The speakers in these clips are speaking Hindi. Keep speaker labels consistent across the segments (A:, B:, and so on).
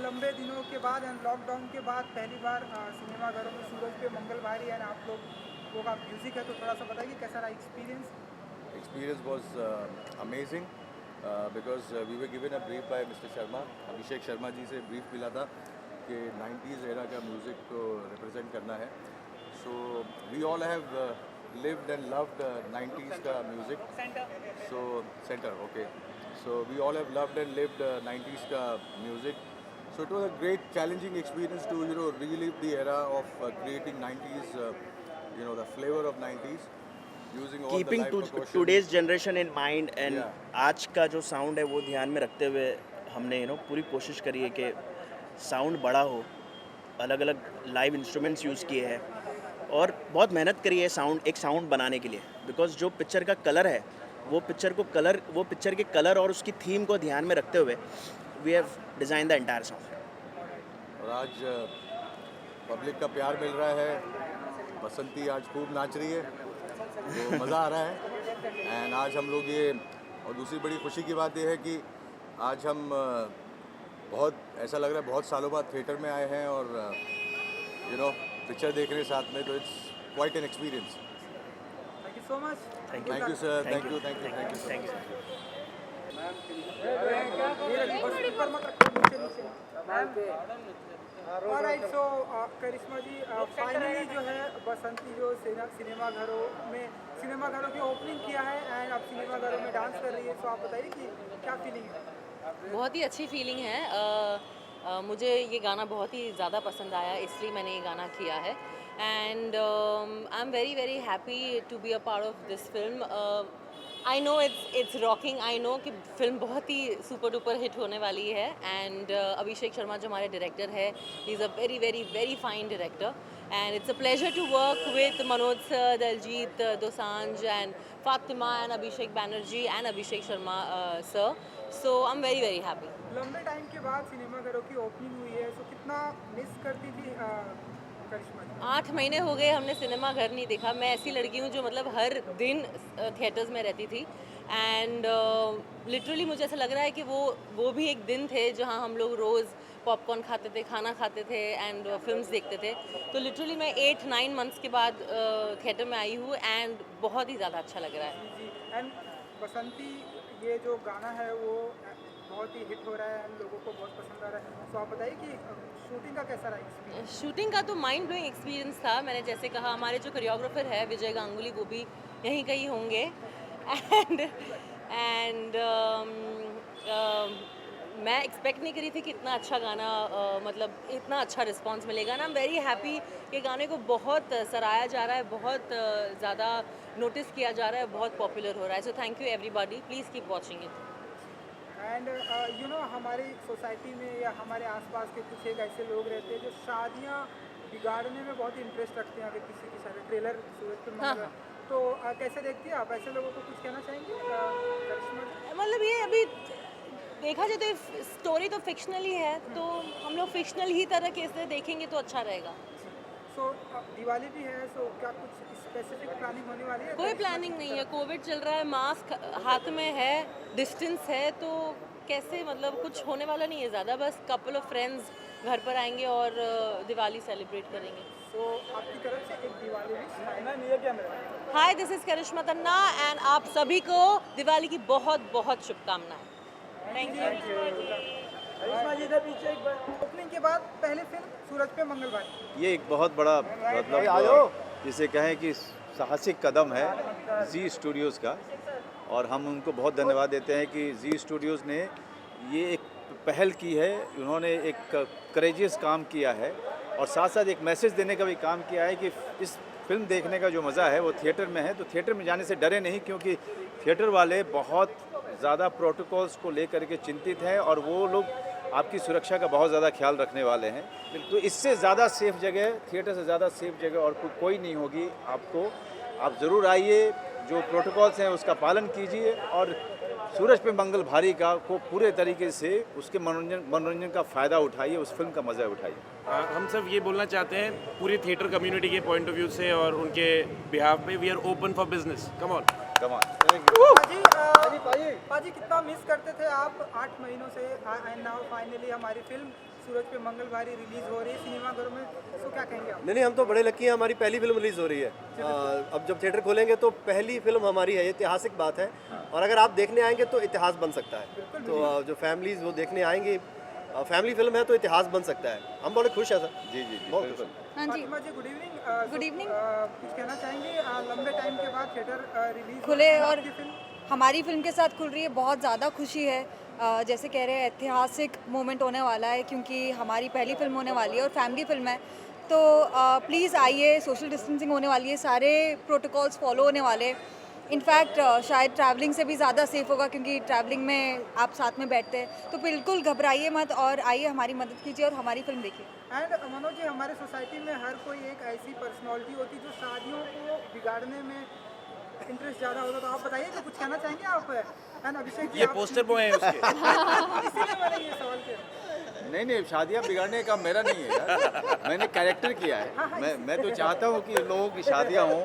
A: लंबे दिनों के बाद एंड लॉकडाउन के बाद पहली बार सिनेमाघरों में सूरज पे मंगल भारी एंड आप लोगों का म्यूज़िक है, तो थोड़ा सा बताइए कैसा रहा experience.
B: Experience was amazing because we were given a brief by Mr. Sharma, Abhishek Sharma ji से brief मिला था कि 90s era का म्यूज़िक को represent करना है. So we all have lived and loved 90s का music. So center, okay. So we all have loved and lived 90s का music. So it was a great challenging experience to relive the era of creating 90s, the flavor of 90s.
C: Keeping today's generation in mind and आज का जो साउंड है वो ध्यान में रखते हुए हमने पूरी कोशिश करी है कि साउंड बड़ा हो, अलग अलग लाइव इंस्ट्रूमेंट्स यूज़ किए हैं और बहुत मेहनत करी है एक साउंड बनाने के लिए, बिकॉज जो पिक्चर का कलर है वो पिक्चर के कलर और उसकी थीम को ध्यान में रखते हुए we have design the entire sound.
B: और आज पब्लिक का प्यार मिल रहा है, बसंती आज खूब नाच रही है, तो मज़ा आ रहा है. एंड आज हम लोग ये, और दूसरी बड़ी खुशी की बात ये है कि आज हम बहुत ऐसा लग रहा है बहुत सालों बाद थिएटर में आए हैं और पिक्चर देख रहे हैं साथ में, तो it's quite an experience.
A: Thank you so much.
B: Thank you sir. Thank you sir.
A: Alright, so Karishma ji, finally जो है बसंती जो सिनेमाघरों की ओपनिंग किया है एंड अब सिनेमाघरों में डांस कर रही है, सो आप बताइए कि क्या फीलिंग है.
D: बहुत ही अच्छी फीलिंग है. मुझे ये गाना बहुत ही ज़्यादा पसंद आया, इसलिए मैंने ये गाना किया है and I am very very happy to be a part of this film. I know it's rocking. I know कि फिल्म बहुत ही सुपर डुपर हिट होने वाली है एंड अभिषेक शर्मा जो हमारे डायरेक्टर है, he is a very very very fine director and it's a pleasure to work with Manoj sir, Diljit Dosanjh and Fatima and Abhishek Banerjee and Abhishek Sharma sir. So I am very very happy.
A: लंबे टाइम के बाद सिनेमाघरों की ओपनिंग हुई है, सो कितना मिस करती थी करिश्मा जी?
D: 8 महीने हो गए हमने सिनेमा घर नहीं देखा. मैं ऐसी लड़की हूँ जो मतलब हर दिन थिएटर्स में रहती थी एंड लिटरली मुझे ऐसा लग रहा है कि वो भी एक दिन थे जहाँ हम लोग रोज़ पॉपकॉर्न खाते थे, खाना खाते थे एंड फिल्म्स देखते थे. तो लिटरली मैं 8-9 मंथ्स के बाद थिएटर में आई हूँ एंड बहुत ही ज़्यादा अच्छा लग रहा है.
A: जी. एंड बसंती ये जो गाना है वो बहुत ही हिट हो रहा है एंड लोगों को बहुत पसंद आ रहा है, तो आप बताइए कि शूटिंग का कैसा रहा एक्सपीरियंस?
D: शूटिंग का तो माइंड ब्लोइंग एक्सपीरियंस था. मैंने जैसे कहा, हमारे जो कोरियोग्राफर है विजय गांगुली, वो भी यहीं कहीं होंगे एंड मैं एक्सपेक्ट नहीं करी थी कि इतना अच्छा गाना मतलब इतना अच्छा रिस्पांस मिलेगा. ना आई एम वेरी हैप्पी कि गाने को बहुत सराहा जा रहा है, बहुत ज़्यादा नोटिस किया जा रहा है, बहुत पॉपुलर हो रहा है. So thank you everybody, please keep watching it.
A: And हमारी सोसाइटी में या हमारे आसपास के कुछ एक ऐसे लोग रहते हैं जो शादियाँ बिगाड़ने में बहुत इंटरेस्ट रखते हैं. अगर किसी की शादी ट्रेलर सूरज पे मंगल, तो कैसे देखती हैं आप ऐसे लोगों को? कुछ कहना चाहेंगे करिश्मा जी?
D: मतलब ये अभी देखा जाए तो स्टोरी तो फिक्शनल ही है, तो हम लोग फिक्शनल ही तरह के से देखेंगे तो अच्छा रहेगा.
A: सो दिवाली भी है, सो क्या कुछ स्पेसिफिक प्लानिंग होने वाली है?
D: कोई प्लानिंग नहीं है. कोविड चल रहा है, मास्क हाथ में है, डिस्टेंस है, तो कैसे मतलब कुछ होने वाला नहीं है ज़्यादा. बस कपल ऑफ फ्रेंड्स घर पर आएंगे और दिवाली सेलिब्रेट करेंगे.
A: सो आपकी तरफ से एक Diwali wish.
D: Hi, this is Karishma Tanna and आप सभी को दिवाली की बहुत बहुत शुभकामनाएं. Thank you.
A: करिश्मा जी ने पीछे ओपनिंग के बाद पहले फिल्म सूरज पे मंगल भारी,
E: ये एक बहुत बड़ा मतलब जिसे कहें कि साहसिक कदम है जी स्टूडियोज़ का, और हम उनको बहुत धन्यवाद देते हैं कि जी स्टूडियोज़ ने ये एक पहल की है. उन्होंने एक करेजियस काम किया है और साथ साथ एक मैसेज देने का भी काम किया है कि इस फिल्म देखने का जो मज़ा है वो थिएटर में है. तो थिएटर में जाने से डरे नहीं, क्योंकि थिएटर वाले बहुत ज़्यादा प्रोटोकॉल्स को लेकर के चिंतित हैं और वो लोग आपकी सुरक्षा का बहुत ज़्यादा ख्याल रखने वाले हैं. तो इससे ज़्यादा सेफ़ जगह, थिएटर से ज़्यादा सेफ़ जगह और कोई नहीं होगी आपको. आप ज़रूर आइए, जो प्रोटोकॉल्स हैं उसका पालन कीजिए और सूरज पे मंगल भारी का को पूरे तरीके से उसके मनोरंजन का फ़ायदा उठाइए, उस फिल्म का मज़ा उठाइए.
F: हम सब ये बोलना चाहते हैं पूरी थिएटर कम्युनिटी के पॉइंट ऑफ व्यू से और उनके बिहाफ पे, we are open for business. Come on.
A: पाजी कितना मिस करते थे आप 8 महीनों से, एंड नाउ फाइनली हमारी फिल्म सूरज पे मंगलवारी रिलीज हो रही है सिनेमाघरों में, तो क्या कहेंगे आप?
G: नहीं, हम तो बड़े लकी हैं, हमारी पहली फिल्म रिलीज़ हो रही है। अब जब थिएटर खोलेंगे तो पहली फिल्म हमारी है, ये ऐतिहासिक बात है। और अगर आप देखने आएंगे तो इतिहास बन सकता है। तो जो फैमिलीज वो देखने आएंगी, फैमिली फिल्म है तो इतिहास बन सकता है। हम बड़े खुश हैं सर।
E: जी जी जी
G: बहुत खुश
E: बिल्कुल।
G: हैं।
H: हाँ जी,
A: फातिमा जी गुड इवनिंग।
H: Good evening.
A: कुछ कहना चाहेंगे लंबे टाइम के बाद थिएटर रिलीज
H: खुले और हमारी फिल्म के साथ खुल रही है, बहुत ज़्यादा खुशी है। जैसे कह रहे हैं ऐतिहासिक मोमेंट होने वाला है क्योंकि हमारी पहली फिल्म होने वाली है और फैमिली फिल्म है। तो प्लीज़ आइए, सोशल डिस्टेंसिंग होने वाली है, सारे प्रोटोकॉल्स फॉलो होने वाले। इनफैक्ट शायद ट्रैवलिंग से भी ज़्यादा सेफ़ होगा क्योंकि ट्रैवलिंग में आप साथ में बैठते हैं। तो बिल्कुल घबराइए मत और आइए, हमारी मदद कीजिए और हमारी फिल्म देखिए।
A: एंड मनोज जी, हमारे सोसाइटी में हर कोई एक ऐसी पर्सनालिटी होती है जो शादियों को बिगाड़ने में इंटरेस्ट ज़्यादा होता है, तो आप बताइए कि कुछ कहना चाहेंगे आप? एंड अभिषेक जी,
F: ये
A: आप-
F: पोस्टर बॉय है उसके।
A: इसीलिए मैंने ये सवाल किया।
E: नहीं, शादियाँ बिगाड़ने का मेरा नहीं है यार, मैंने कैरेक्टर किया है। मैं तो चाहता हूँ कि लोगों की शादियाँ हों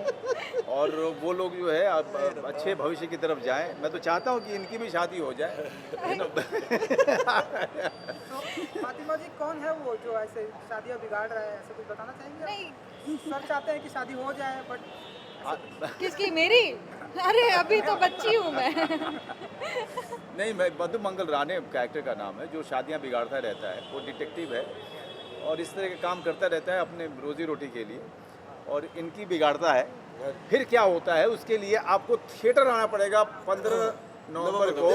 E: और वो लोग जो है अब अच्छे भविष्य की तरफ जाएं। मैं तो चाहता हूँ कि इनकी भी शादी हो जाए।
A: तो फातिमा जी, कौन है वो जो ऐसे शादियाँ बिगाड़ रहा है, ऐसे कुछ बताना चाहेंगे?
H: नहीं,
A: सर चाहते हैं कि शादी हो जाए बट
H: किसकी? मेरी? अरे अभी तो बच्ची हूँ मैं।
E: नहीं, मैं मधु मंगल राणे कैरेक्टर का नाम है, जो शादियाँ बिगाड़ता रहता है। वो डिटेक्टिव है और इस तरह के काम करता रहता है अपने रोजी रोटी के लिए, और इनकी बिगाड़ता है। फिर क्या होता है उसके लिए आपको थिएटर आना पड़ेगा 15 नवंबर को,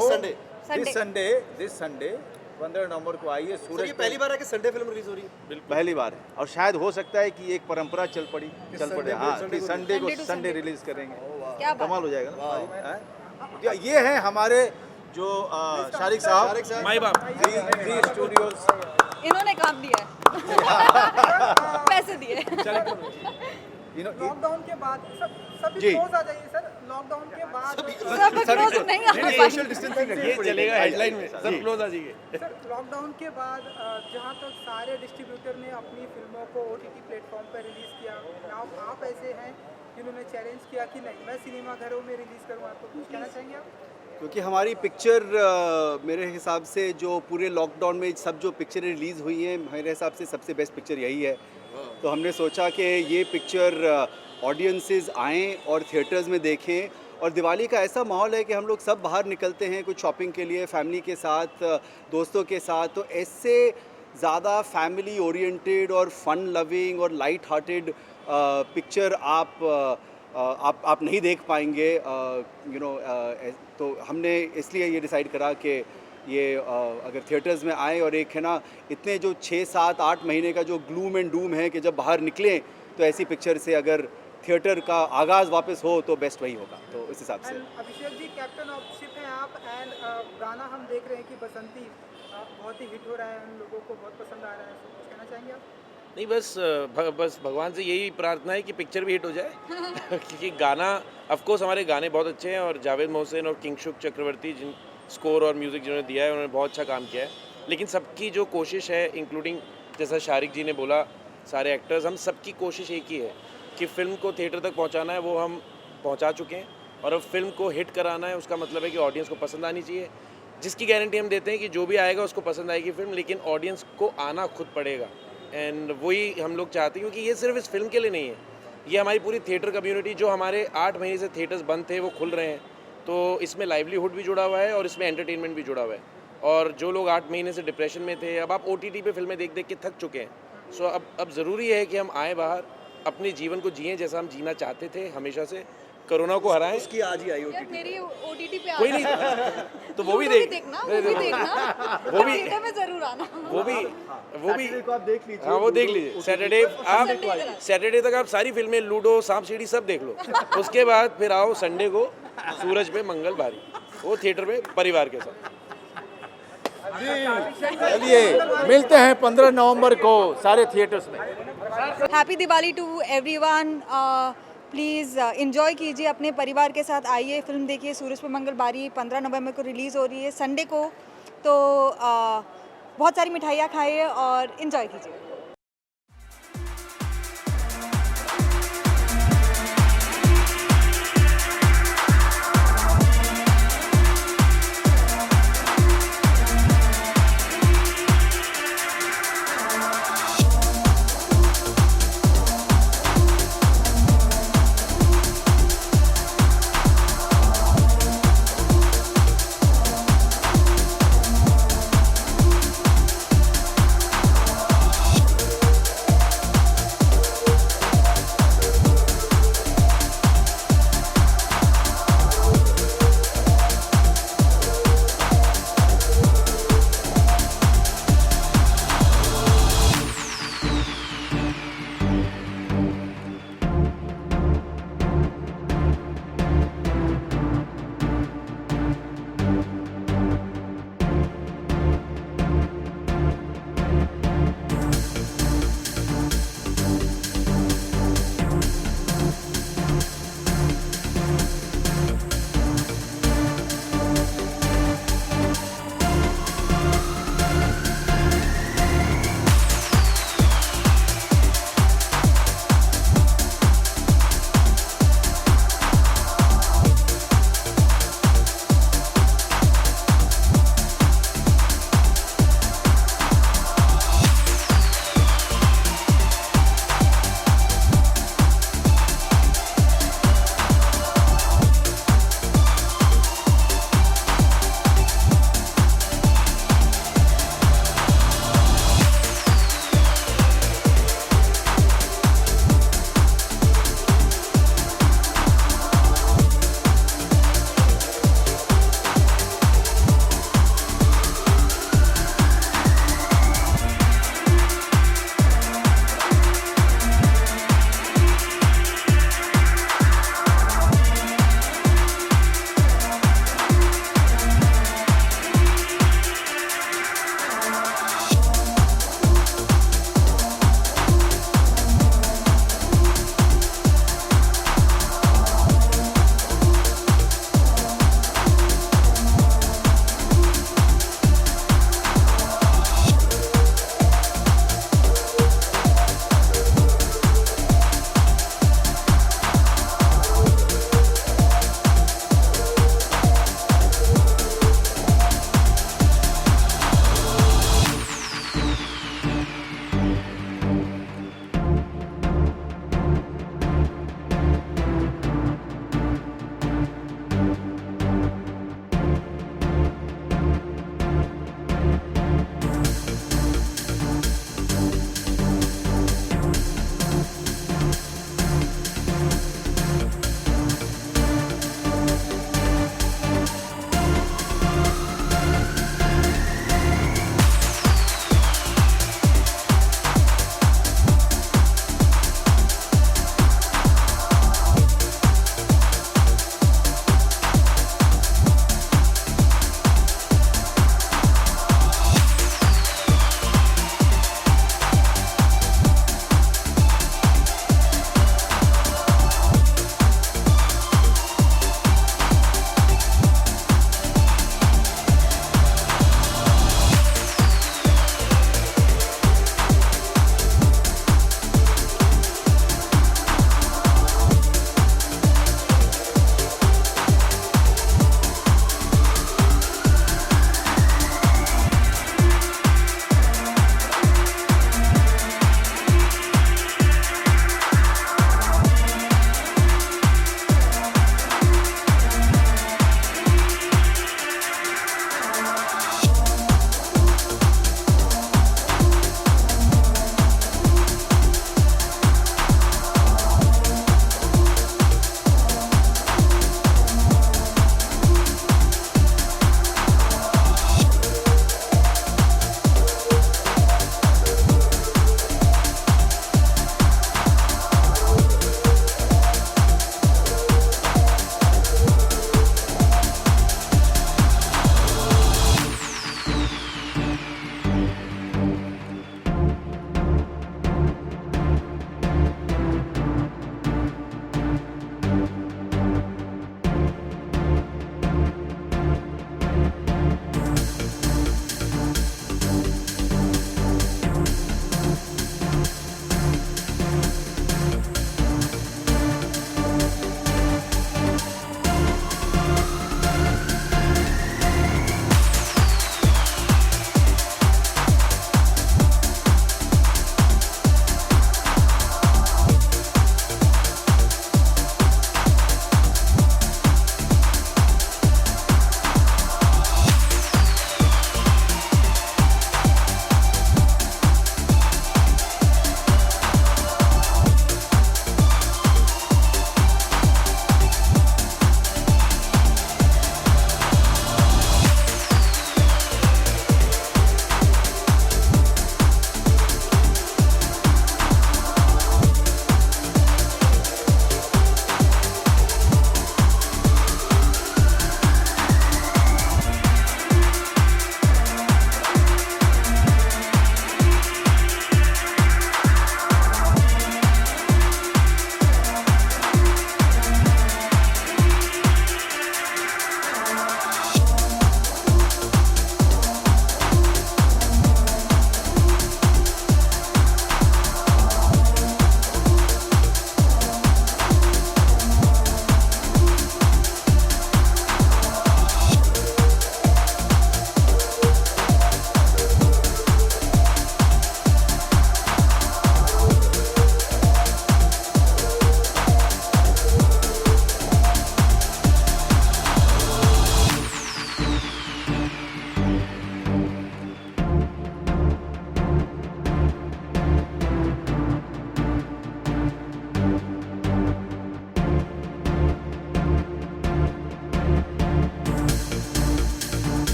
E: दिस संडे 15 नवंबर को आइए।
G: सर,
E: सूरज
G: ये पहली बार है कि संडे फिल्म रिलीज हो रही है।
E: पहली बार है और शायद हो सकता है कि एक परंपरा चल पड़े। हाँ, कि संडे को संडे रिलीज करेंगे।
H: क्या बात?
E: कमाल हो जाएगा ना। हैं? ये हैं हमारे जो शारिक साहब,
F: माई बाप।
E: जी स्टूडियोज।
H: इन्होंने काम दिया है। पैसे दिए।
A: लॉकडाउन के बाद सभी
E: जी।
A: क्लोज आ जाइए सर। लॉकडाउन के बाद
H: सब क्लोज नहीं आ पाएंगे।
G: सोशल डिस्टेंसिंग
F: ये चलेगा हेडलाइन में, सब क्लोज आ जाइए।
A: सर, लॉकडाउन के बाद जहाँ तक सारे डिस्ट्रीब्यूटर ने अपनी फिल्मों को OTT प्लेटफॉर्म पर रिलीज़ किया, आप ऐसे हैं जिन्होंने चैलेंज किया कि नहीं, मैं सिनेमा घरों में रिलीज़ करूँगा, तो कुछ कहना चाहेंगे आप?
I: क्योंकि हमारी पिक्चर मेरे हिसाब से जो पूरे लॉकडाउन में सब जो पिक्चरें रिलीज़ हुई हैं, मेरे हिसाब से सबसे बेस्ट पिक्चर यही है। तो हमने सोचा कि ये पिक्चर ऑडियंसेस आएँ और थिएटर्स में देखें। और दिवाली का ऐसा माहौल है कि हम लोग सब बाहर निकलते हैं कुछ शॉपिंग के लिए, फैमिली के साथ, दोस्तों के साथ। तो ऐसे ज़्यादा फैमिली ओरिएंटेड और फन लविंग और लाइट हार्टेड पिक्चर आप नहीं देख पाएंगे। तो हमने इसलिए ये डिसाइड करा कि ये अगर थिएटर्स में आए और एक है ना, इतने जो 6, 7, 8 महीने का जो ग्लूम एंड डूम है कि जब बाहर निकलें तो ऐसी पिक्चर से अगर थिएटर का आगाज़ वापस हो तो बेस्ट वही होगा। तो इस हिसाब से
A: and Abhishek ji, captain of ship हैं आप, एंड गाना हम देख रहे हैं कि बसंती बहुत ही हिट हो रहा है, उन लोगों को बहुत पसंद आ रहा है, तो कुछ कहना चाहेंगे आप?
F: नहीं, बस भगवान से यही प्रार्थना है कि पिक्चर भी हिट हो जाए। क्योंकि गाना, ऑफकोर्स हमारे गाने बहुत अच्छे हैं और जावेद मोहसिन और किंगशुक चक्रवर्ती जिन स्कोर और म्यूज़िक जिन्होंने दिया है उन्होंने बहुत अच्छा काम किया है। लेकिन सबकी जो कोशिश है, इंक्लूडिंग जैसा शारिक जी ने बोला, सारे एक्टर्स, हम सबकी कोशिश एक ही है कि फ़िल्म को थिएटर तक पहुंचाना है। वो हम पहुंचा चुके हैं और अब फिल्म को हिट कराना है। उसका मतलब है कि ऑडियंस को पसंद आनी चाहिए, जिसकी गारंटी हम देते हैं कि जो भी आएगा उसको पसंद आएगी फिल्म, लेकिन ऑडियंस को आना खुद पड़ेगा। एंड वही हम लोग चाहते हैं, क्योंकि ये सिर्फ इस फिल्म के लिए नहीं है, ये हमारी पूरी थिएटर कम्युनिटी, जो हमारे 8 महीने से थिएटर्स बंद थे वो खुल रहे हैं, तो इसमें लाइवलीहुड भी जुड़ा हुआ है और इसमें एंटरटेनमेंट भी जुड़ा हुआ है। और जो लोग 8 महीने से डिप्रेशन में थे, अब आप OTT पे फिल्में देख देख के थक चुके हैं। सो अब ज़रूरी है कि हम आए बाहर, अपने जीवन को जिएं जैसा हम जीना चाहते थे हमेशा से, कोरोना को हराएं।
G: उसकी आज ही आई
H: यार मेरी OTT पे
F: कोई नहीं, तो वो भी
H: देखना, वो भी थिएटर में जरूर आना।
F: वो भी
I: को आप देख लीजिए।
F: हाँ, वो देख लीजिए। सैटरडे तक आप सारी फिल्में, लूडो, सांप सीढ़ी सब देख लो। उसके बाद फिर आओ संडे को सूरज पे मंगलवारी, वो थिएटर में परिवार के साथ।
E: चलिए मिलते हैं 15 नवंबर को सारे थिएटर्स में।
H: Happy Diwali to everyone. Please enjoy कीजिए, अपने परिवार के साथ आइए, फिल्म देखिए। सूरज पे मंगलवारी 15 नवंबर को रिलीज़ हो रही है, संडे को। तो बहुत सारी मिठाइयाँ खाइए और इंजॉय कीजिए।